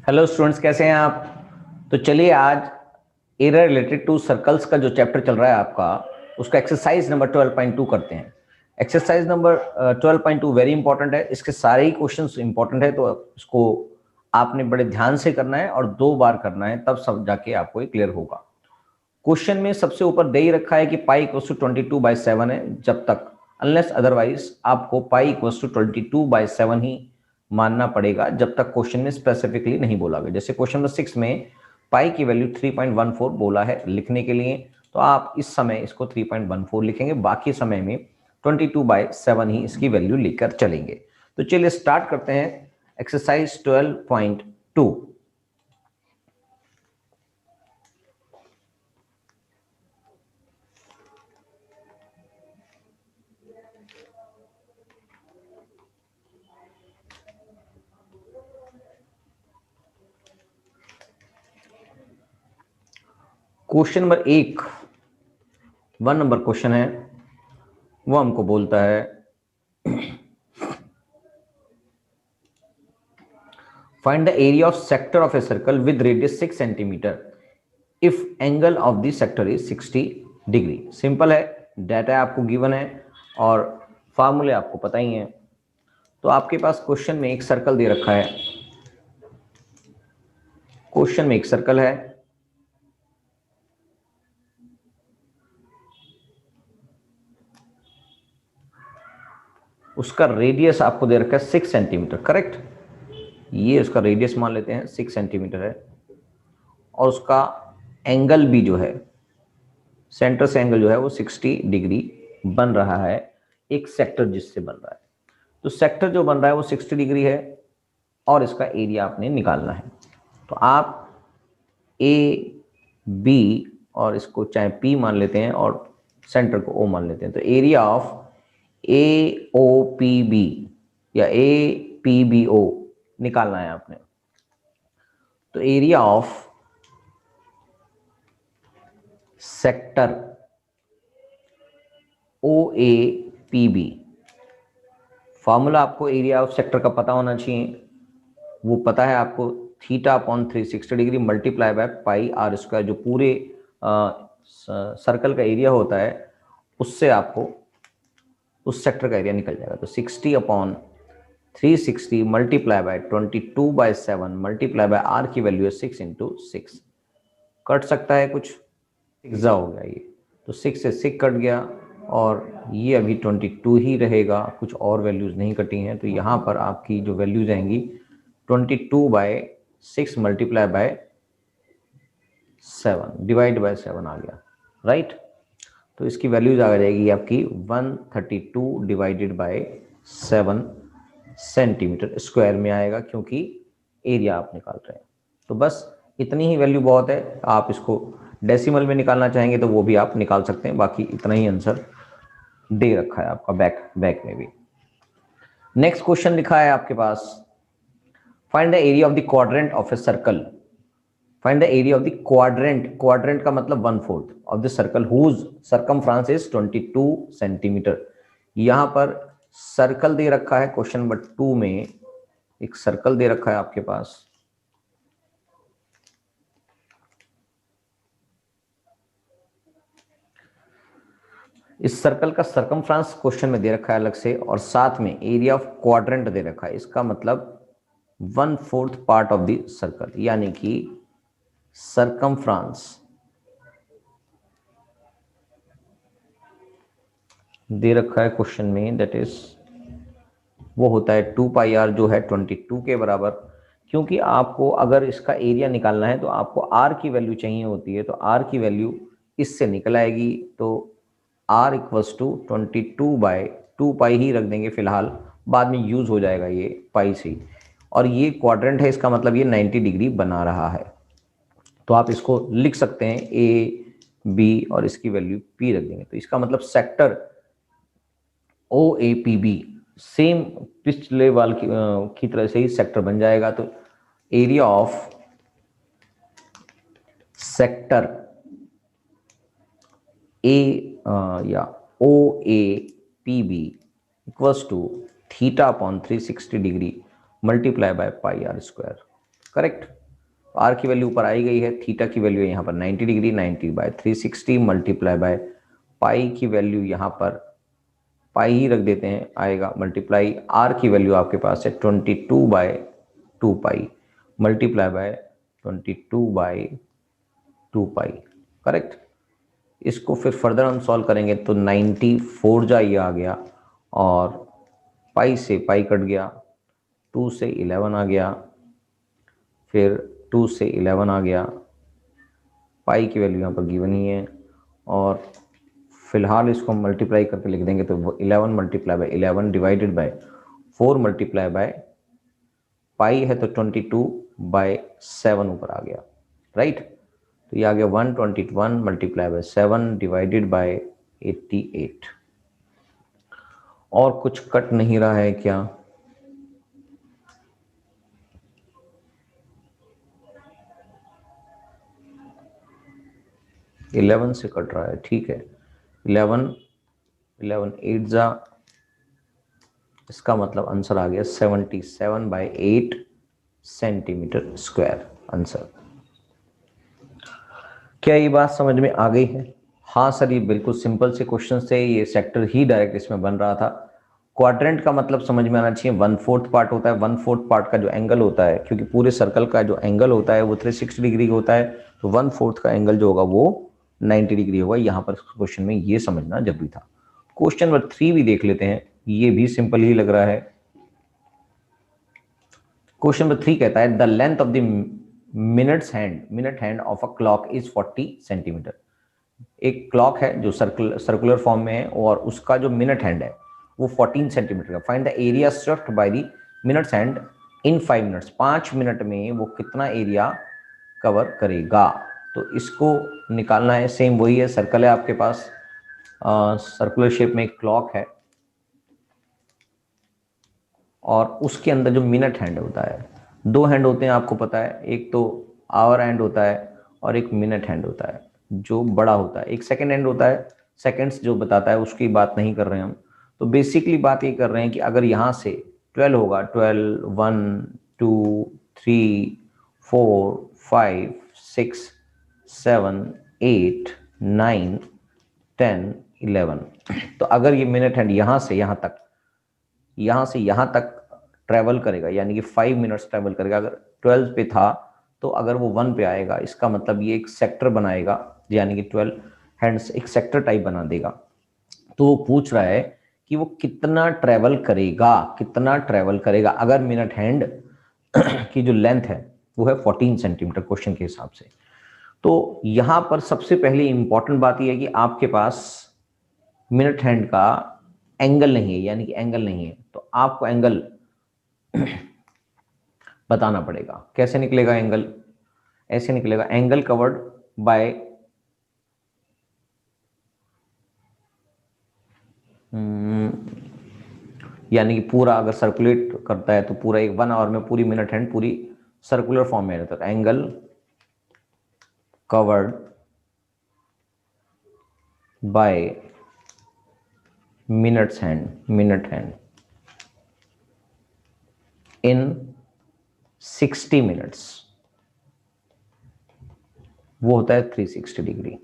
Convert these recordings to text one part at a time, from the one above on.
Hello students, कैसे हैं आप। तो चलिए आज एरिया रिलेटेड टू सर्कल्स का जो चैप्टर चल रहा है आपका, उसका एक्सरसाइज नंबर 12.2 करते हैं। एक्सरसाइज नंबर 12.2 वेरी इंपॉर्टेंट है। इसके सारे ही क्वेश्चंस इंपॉर्टेंट है, तो इसको आपने बड़े ध्यान से करना है और 2 बार करना है, तब सब जाके आपको ये क्लियर होगा। क्वेश्चन में सबसे ऊपर दे ही रखा है कि पाई इक्वल्स टू 22/7 है, जब तक अनलेस अदरवाइज आपको पाई इक्वल्स टू 22/7 ही मानना पड़ेगा, जब तक क्वेश्चन में स्पेसिफिकली नहीं बोला गया। जैसे क्वेश्चन नंबर 6 में पाई की वैल्यू 3.14 बोला है लिखने के लिए, तो आप इस समय इसको 3.14 लिखेंगे, बाकी समय में 22/7 ही इसकी वैल्यू लेकर चलेंगे। तो चलिए स्टार्ट करते हैं exercise 12.2। Question number 1 number question है, वो हमको बोलता है find the area of sector of a circle with radius 6 centimetre if angle of the sector is 60 degree. Simple है, डाटा आपको गिवन है और फार्मूले आपको पता ही है। तो आपके पास क्वेश्चन में एक सर्कल दे रखा है, क्वेश्चन में एक सर्कल है, उसका रेडियस आपको दे रखा है 6 सेंटीमीटर, करेक्ट। ये उसका रेडियस मान लेते हैं 6 सेंटीमीटर है, और उसका एंगल भी जो है, सेंटर से एंगल जो है वो 60 डिग्री बन रहा है, एक सेक्टर जिससे बन रहा है। तो सेक्टर जो बन रहा है वो 60 डिग्री है और इसका एरिया आपने निकालना है। तो आप ए बी और इसको चाहे पी मान लेते हैं और सेंटर को ओ मान लेते हैं। तो area of A O P B या ए पी बी ओ निकालना है आपने। तो area of sector O A P B, formula आपको एरिया ऑफ सेक्टर का पता होना चाहिए। वो पता है आपको, θ/360 degree multiply by pi r square, जो पूरे सर्कल का एरिया होता है, उससे आपको उस सेक्टर का एरिया निकल जाएगा। तो 60/360 multiply by 22/7 multiply by r की वैल्यू है 6 × 6। कट सकता है कुछ, 6 हो गया ये, तो 6 से 6 कट गया और ये अभी 22 ही रहेगा, कुछ और वैल्यूज़ नहीं कटी हैं। तो यहाँ पर आपकी जो वैल्यूज आएंगी 22/6 मल्टीप्लाई बाय 7 डिवाइड बाय 7 आ गया, राइट। तो इसकी वैल्यूज आ जाएगी आपकी 132 डिवाइडेड बाय 7 सेंटीमीटर स्क्वायर में आएगा, क्योंकि एरिया आप निकाल रहे हैं। तो बस इतनी ही वैल्यू बहुत है। आप इसको डेसिमल में निकालना चाहेंगे तो वो भी आप निकाल सकते हैं, बाकी इतना ही आंसर दे रखा है आपका बैक में भी। नेक्स्ट क्वेश्चन लिखा है आपके पास, find the area of the quadrant of a circle. Find the area of the quadrant, quadrant का मतलब 1/4 of the circle whose circumference is 22 centimetre. यहां पर सर्कल दे रखा है, क्वेश्चन नंबर 2 में एक सर्कल दे रखा है आपके पास। इस सर्कल का सर्कमफ्रेंस क्वेश्चन में दे रखा है अलग से, और साथ में एरिया ऑफ क्वाड्रेंट दे रखा है। इसका मतलब 1/4 पार्ट ऑफ द सर्कल, यानी कि सर्कमफ्रेंस दे रखा है क्वेश्चन में, दैट इज वो होता है 2πr, जो है 22 के बराबर। क्योंकि आपको अगर इसका एरिया निकालना है तो आपको r की वैल्यू चाहिए होती है, तो r की वैल्यू इससे निकल आएगी। तो r इक्वल्स टू 22/2π ही रख देंगे फिलहाल, बाद में यूज हो जाएगा ये पाई से। और ये क्वाड्रेंट है, इसका मतलब ये 90 डिग्री बना रहा है। तो आप इसको लिख सकते हैं ए बी और इसकी वैल्यू p रख देंगे। तो इसका मतलब sector O A P B same पिछले वाल की तरह से ही सेक्टर बन जाएगा। तो एरिया ऑफ सेक्टर ए या O A P B equals to θ/360 degree multiply by pi r square, correct. R की वैल्यू ऊपर आई गई है, थीटा की वैल्यू है यहाँ पर 90 डिग्री, 90/360 मल्टीप्लाई बाय पाई की वैल्यू यहाँ पर पाई ही रख देते हैं, आएगा मल्टीप्लाई आर की वैल्यू आपके पास है 22/2 पाई मल्टीप्लाई बाय 22/2 पाई, करेक्ट। इसको फिर फर्दर हम सॉल्व करेंगे तो 94 जा ये आ गया और पाई से पाई कट गया, 2 से 11 आ गया, फिर 2 से 11 आ गया, पाई की वैल्यू यहाँ पर गिवन ही है और फिलहाल इसको हम मल्टीप्लाई करके लिख देंगे तो 11 multiply by 11 divided by 4 multiply by पाई है तो 22/7 ऊपर आ गया, राइट। तो ये आ गया 121 मल्टीप्लाई बाय 7 डिवाइडेड बाय 88। और कुछ कट नहीं रहा है क्या? इलेवन से कट रहा है, ठीक है। 11 8 जा, इसका मतलब आंसर आ गया 77/8 सेंटीमीटर स्क्वायर आंसर। क्या ये बात समझ में आ गई है? हाँ सर, ये बिल्कुल सिंपल से क्वेश्चन थे, ये सेक्टर ही डायरेक्ट इसमें बन रहा था। क्वाड्रेंट का मतलब समझ में आना चाहिए, 1/4 पार्ट होता है, 1/4 पार्ट का जो एंगल होता है, क्योंकि पूरे सर्कल का जो एंगल होता है वो 360 डिग्री का होता है, तो 1/4 का एंगल जो होगा वो 90 डिग्री होगा। यहाँ पर क्वेश्चन में ये समझना जरूरी था। क्वेश्चन नंबर 3 भी देख लेते हैं, ये भी सिंपल ही लग रहा है। क्वेश्चन नंबर 3 कहता है the length of the minute hand of a clock is 40 centimetre. एक क्लॉक है जो सर्कुलर फॉर्म में है और उसका जो मिनट हैंड है वो 14 सेंटीमीटर का। Find the area swept by the minutes hand in 5 minutes. 5 minute में वो कितना एरिया कवर करेगा, तो इसको निकालना है। सेम वही है, सर्कल है आपके पास, सर्कुलर शेप में एक क्लॉक है और उसके अंदर जो मिनट हैंड होता है, 2 हैंड होते हैं आपको पता है, एक तो आवर हैंड होता है और एक मिनट हैंड होता है जो बड़ा होता है, एक सेकेंड हैंड होता है, सेकेंड्स जो बताता है, उसकी बात नहीं कर रहे हैं हम। तो बेसिकली बात ये कर रहे हैं कि अगर यहाँ से 12 होगा, 12, 1, 2, 3, 4, 5, 6, 7, 8, 9, 10, 11, तो अगर ये मिनट हैंड यहाँ से यहाँ तक ट्रेवल करेगा, यानी कि 5 मिनट्स ट्रेवल करेगा। अगर 12 पे था तो अगर वो 1 पे आएगा, इसका मतलब ये एक सेक्टर बनाएगा, यानी कि 12 हैंड्स एक सेक्टर टाइप बना देगा। तो वो पूछ रहा है कि वो कितना ट्रेवल करेगा अगर मिनट हैंड की जो लेंथ है वो है 14 सेंटीमीटर क्वेश्चन के हिसाब से। तो यहां पर सबसे पहले इंपॉर्टेंट बात यह है कि आपके पास मिनट हैंड का एंगल नहीं है, यानी कि एंगल नहीं है, तो आपको एंगल बताना पड़ेगा। कैसे निकलेगा एंगल? ऐसे निकलेगा, एंगल कवर्ड बाय यानी कि पूरा अगर सर्कुलेट करता है तो पूरा एक 1 आवर में पूरी मिनट हैंड पूरी सर्कुलर फॉर्म में रहता है। Angle covered by minute hand in 60 minutes, वो होता है 360 डिग्री।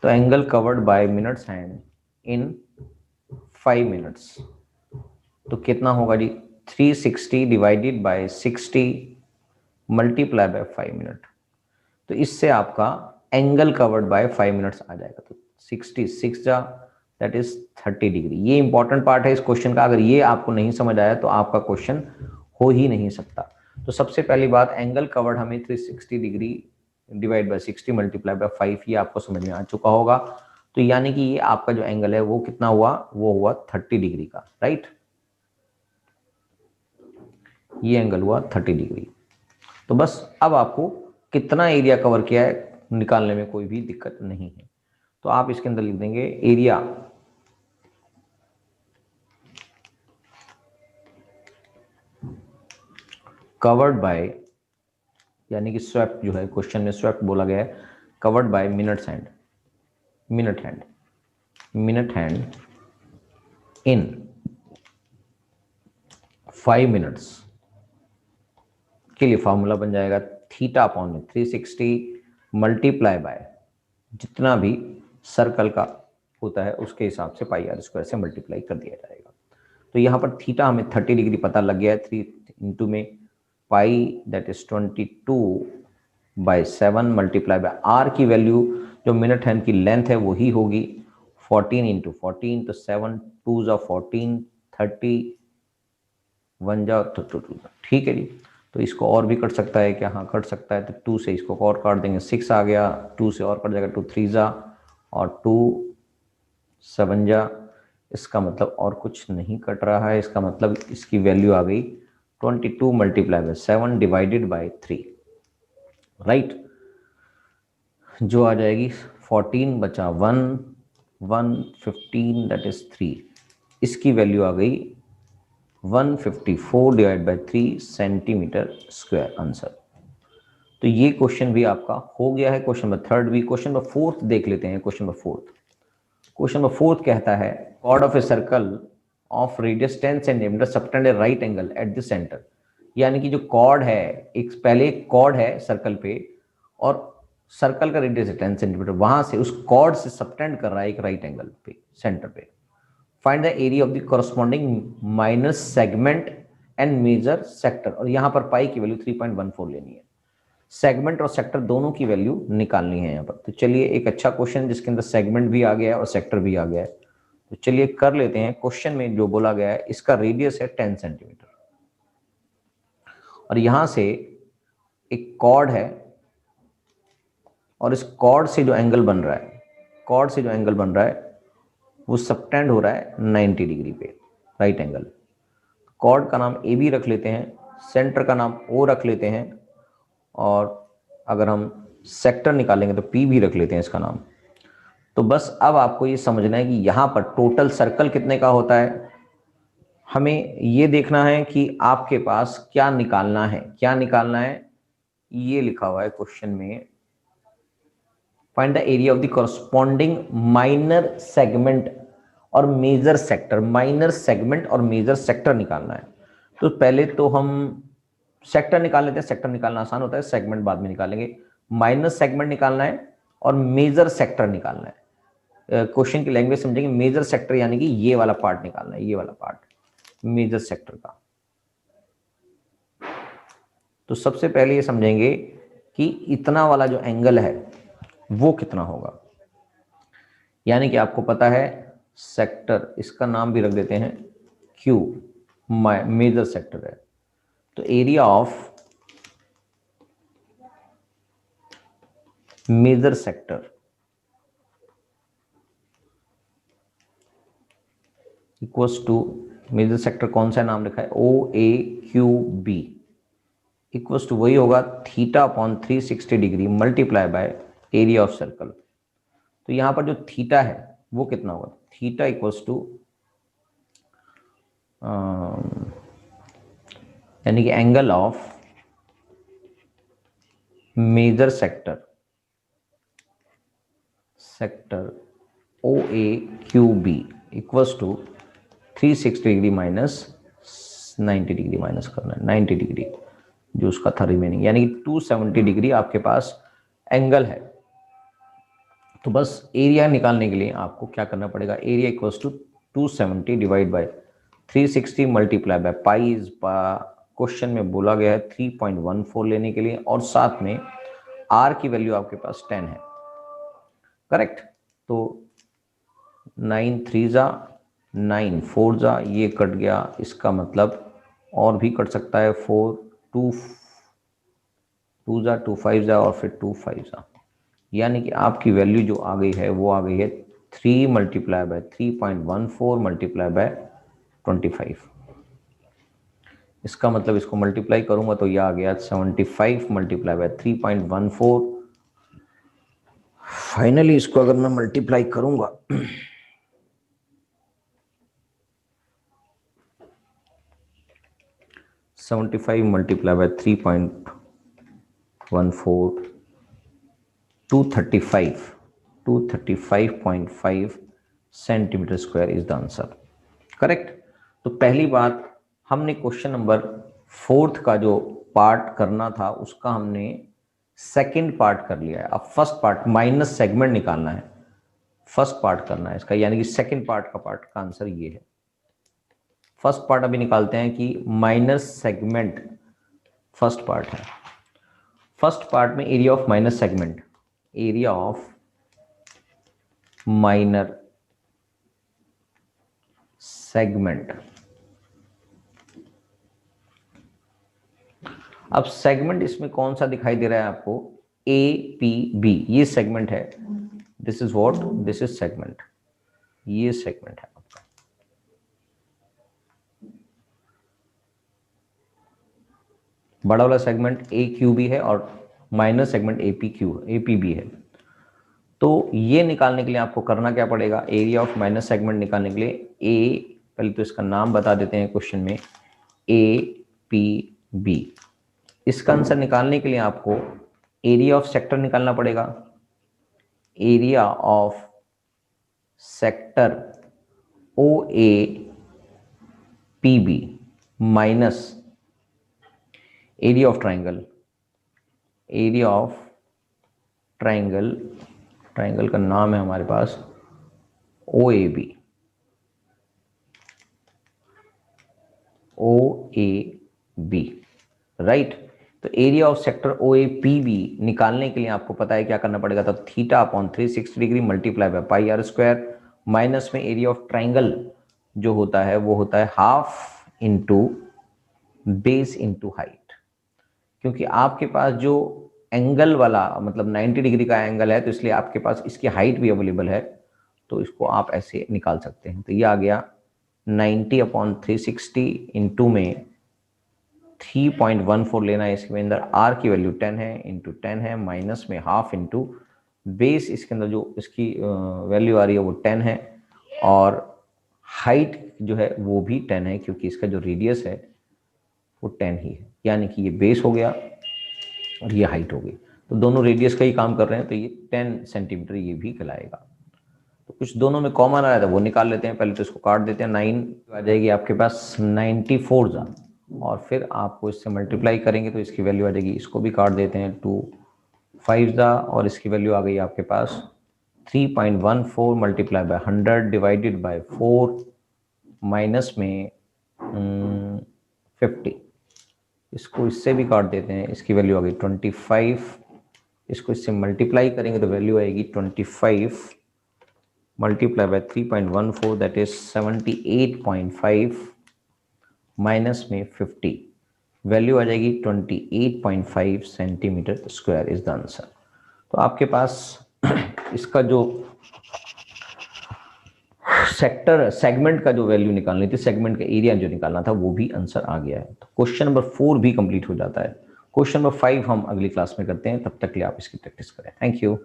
तो angle covered by minutes hand in 5 minutes, तो कितना होगा जी? 360 divided by 60 multiply by 5 minute. तो इससे आपका एंगल कवर्ड बाय 5 मिनट्स आ जाएगा। तो 66 जा दैट इज 30 डिग्री। ये इंपॉर्टेंट पार्ट है इस क्वेश्चन का, अगर ये आपको नहीं समझ आया तो आपका क्वेश्चन हो ही नहीं सकता। तो सबसे पहली बात, एंगल कवर्ड हमें 360 degree divide by 60 multiply by 5, ये आपको समझ में आ चुका होगा। तो यानी कि ये आपका जो एंगल है वो कितना हुआ? वो हुआ 30 डिग्री का, राइट। ये एंगल हुआ 30 डिग्री। तो बस अब आपको कितना एरिया कवर किया है निकालने में कोई भी दिक्कत नहीं है। तो आप इसके अंदर लिख देंगे एरिया कवर्ड बाय, यानी कि स्वेप्ट जो है क्वेश्चन में स्वेप्ट बोला गया है, covered by minute hand in 5 minutes के लिए फॉर्मूला बन जाएगा थीटा अपॉन में 360 मल्टीप्लाई बाय जितना भी सर्कल का होता है उसके हिसाब से पाई आर स्क्वायर से मल्टीप्लाई कर दिया जाएगा। तो यहाँ पर थीटा हमें 30 डिग्री पता लग गया है, 3 इंटू में pi that is 22/7 multiply by r की वैल्यू जो मिनट हैंड की लेंथ है वही होगी 14 इंटू 14, तो 7 2 जा 14, 30 1 जा तो 2, ठीक है जी। तो इसको और भी कट सकता है क्या? हाँ कट सकता है, तो 2 से इसको और काट देंगे, 6 आ गया, 2 से और कट जाएगा, 2 3 जा और 2 7 जा। इसका मतलब और कुछ नहीं कट रहा है, इसका मतलब इसकी वैल्यू आ गई 22 multiply by 7 divided by 3, right. जो आ जाएगी 14 बचा 1 1 15 दैट इज 3, इसकी वैल्यू आ गई 154 divide by 3 centimetre square answer. तो ये क्वेश्चन भी आपका हो गया है, क्वेश्चन नंबर 3 भी। क्वेश्चन नंबर 4 देख लेते हैं। क्वेश्चन नंबर 4, क्वेश्चन नंबर 4 कहता है chord of a circle of radius 10 centimetre subtend a right angle at the centre. यानी कि जो कॉर्ड है, एक पहले एक कॉर्ड है सर्कल पे और सर्कल का रेडियस है 10 सेंटीमीटर, वहां से उस कॉर्ड से सबटेंड कर रहा है एक राइट एंगल पे सेंटर पे। Find the area of the corresponding minor segment and major sector. और यहाँ पर पाई की वैल्यू 3.14 लेनी है, सेगमेंट और सेक्टर दोनों की वैल्यू निकालनी है यहाँ पर। तो चलिए एक अच्छा क्वेश्चन जिसके अंदर सेगमेंट भी आ गया है और सेक्टर भी आ गया है, तो चलिए कर लेते हैं। क्वेश्चन में जो बोला गया है इसका रेडियस है 10 सेंटीमीटर और यहां से एक कॉर्ड है और इस कॉर्ड से जो एंगल बन रहा है, कॉर्ड से जो एंगल बन रहा है वो सबटेंड हो रहा है 90 डिग्री पे, राइट एंगल। कॉर्ड का नाम ए बी रख लेते हैं, सेंटर का नाम ओ रख लेते हैं और अगर हम सेक्टर निकालेंगे तो पी भी रख लेते हैं इसका नाम। तो बस अब आपको ये समझना है कि यहाँ पर टोटल सर्कल कितने का होता है। हमें ये देखना है कि आपके पास क्या निकालना है, क्या निकालना है। ये लिखा हुआ है क्वेश्चन में, find the area of the corresponding minor segment और मेजर सेक्टर। माइनर सेगमेंट और मेजर सेक्टर निकालना है। तो पहले तो हम सेक्टर निकाल लेते हैं, सेक्टर निकालना आसान होता है, सेगमेंट बाद में निकालेंगे। माइनर सेगमेंट निकालना है और मेजर सेक्टर निकालना है। क्वेश्चन की लैंग्वेज समझेंगे, मेजर सेक्टर यानी कि ये वाला पार्ट निकालना है, ये वाला पार्ट मेजर सेक्टर का। तो सबसे पहले ये समझेंगे कि इतना वाला जो एंगल है वो कितना होगा। यानी कि आपको पता है सेक्टर, इसका नाम भी रख देते हैं क्यू, मेजर सेक्टर है। तो area of major sector equals to, major sector कौन सा नाम लिखा है, O A Q B, equals to वही होगा theta upon 360 degree multiply by area of circle. तो यहां पर जो थीटा है वो कितना होगा, थीटा इक्वल्स टू यानी कि angle of major sector, sector O A Q B equals to 360 degree minus 90 degree minus करना है, 90 डिग्री जो उसका था रिमेनिंग, यानी कि 270 डिग्री आपके पास एंगल है। तो बस एरिया निकालने के लिए आपको क्या करना पड़ेगा, area equals to 270 divide by 360 multiply by pi is, question में बोला गया है 3.14 लेने के लिए और साथ में आर की वैल्यू आपके पास 10 है, करेक्ट। तो 9 3 जा 9 4 जा, ये कट गया, इसका मतलब और भी कट सकता है, 4 2 2 जा 2 5 जा और फिर 2 5 जा, यानी कि आपकी वैल्यू जो आ गई है वो आ गई है 3 मल्टीप्लाई बाय 3.14 मल्टीप्लाई बाय 25। इसका मतलब इसको मल्टीप्लाई करूंगा तो ये आ गया 75 मल्टीप्लाई बाय 3.14। फाइनली इसको अगर मैं मल्टीप्लाई करूंगा multiply by 3.14 235.5 centimetre square is the answer, correct. तो पहली बात हमने क्वेश्चन नंबर 4 का जो पार्ट करना था उसका हमने सेकंड पार्ट कर लिया है। अब फर्स्ट पार्ट माइनस सेगमेंट निकालना है, फर्स्ट पार्ट करना है इसका, यानी कि सेकंड पार्ट का आंसर ये है। फर्स्ट पार्ट अभी निकालते हैं कि माइनस सेगमेंट फर्स्ट पार्ट है। फर्स्ट पार्ट में area of minus segment, area of minor segment. अब सेगमेंट इसमें कौन सा दिखाई दे रहा है आपको, ए पी बी, ये सेगमेंट है। This is what, this is segment, ये सेगमेंट है आपका। बड़ा वाला सेगमेंट ए क्यू बी है और minor segment A P B है। तो ये निकालने के लिए आपको करना क्या पड़ेगा, एरिया ऑफ माइनर सेगमेंट निकालने के लिए ए, पहले तो इसका नाम बता देते हैं क्वेश्चन में, ए पी बी। इसका आंसर निकालने के लिए आपको एरिया ऑफ सेक्टर निकालना पड़ेगा, area of sector O A P B minus area of triangle, area of triangle, triangle का नाम है हमारे पास O A B, O A B, right. तो area of sector O A P B निकालने के लिए आपको पता है क्या करना पड़ेगा, तो theta upon 360 degree multiply by pi r square, minus में एरिया ऑफ ट्राइंगल जो होता है वो होता है half into base into height. क्योंकि आपके पास जो एंगल वाला मतलब 90 डिग्री का एंगल है, तो इसलिए आपके पास इसकी हाइट भी अवेलेबल है, तो इसको आप ऐसे निकाल सकते हैं। तो ये आ गया 90 अपॉन 360 इंटू में 3.14 लेना है, इसके अंदर आर की वैल्यू 10 है, इंटू 10 है, माइनस में हाफ इंटू बेस, इसके अंदर जो इसकी वैल्यू आ रही है वो 10 है, और हाइट जो है वो भी 10 है, क्योंकि इसका जो रेडियस है वो 10 ही है, यानी कि ये बेस हो गया और ये हाइट हो गई। तो दोनों रेडियस का ही काम कर रहे हैं, तो ये 10 सेंटीमीटर ये भी कहलाएगा। तो कुछ दोनों में कॉमन आ रहा था वो निकाल लेते हैं। पहले तो इसको काट देते हैं, 9 आ जाएगी आपके पास 94 और फिर आपको इससे मल्टीप्लाई करेंगे तो इसकी वैल्यू आ जाएगी, इसको भी काट देते हैं 2 5 और इसकी वैल्यू आ गई आपके पास 3.14 multiply by 100 divided by 4 minus में 50, इसको इससे भी काट देते हैं, इसकी वैल्यू आ गई 25, इसको इससे मल्टीप्लाई करेंगे तो वैल्यू आएगी 25 multiply by 3.14 that is 78.5 minus में 50, वैल्यू आ जाएगी 28.5 centimetre square is the answer. तो आपके पास इसका जो सेक्टर सेगमेंट का जो वैल्यू निकालनी थी, सेगमेंट का एरिया जो निकालना था, वो भी आंसर आ गया है। तो क्वेश्चन नंबर 4 भी कंप्लीट हो जाता है। क्वेश्चन नंबर 5 हम अगली क्लास में करते हैं, तब तक के लिए आप इसकी प्रैक्टिस करें। Thank you.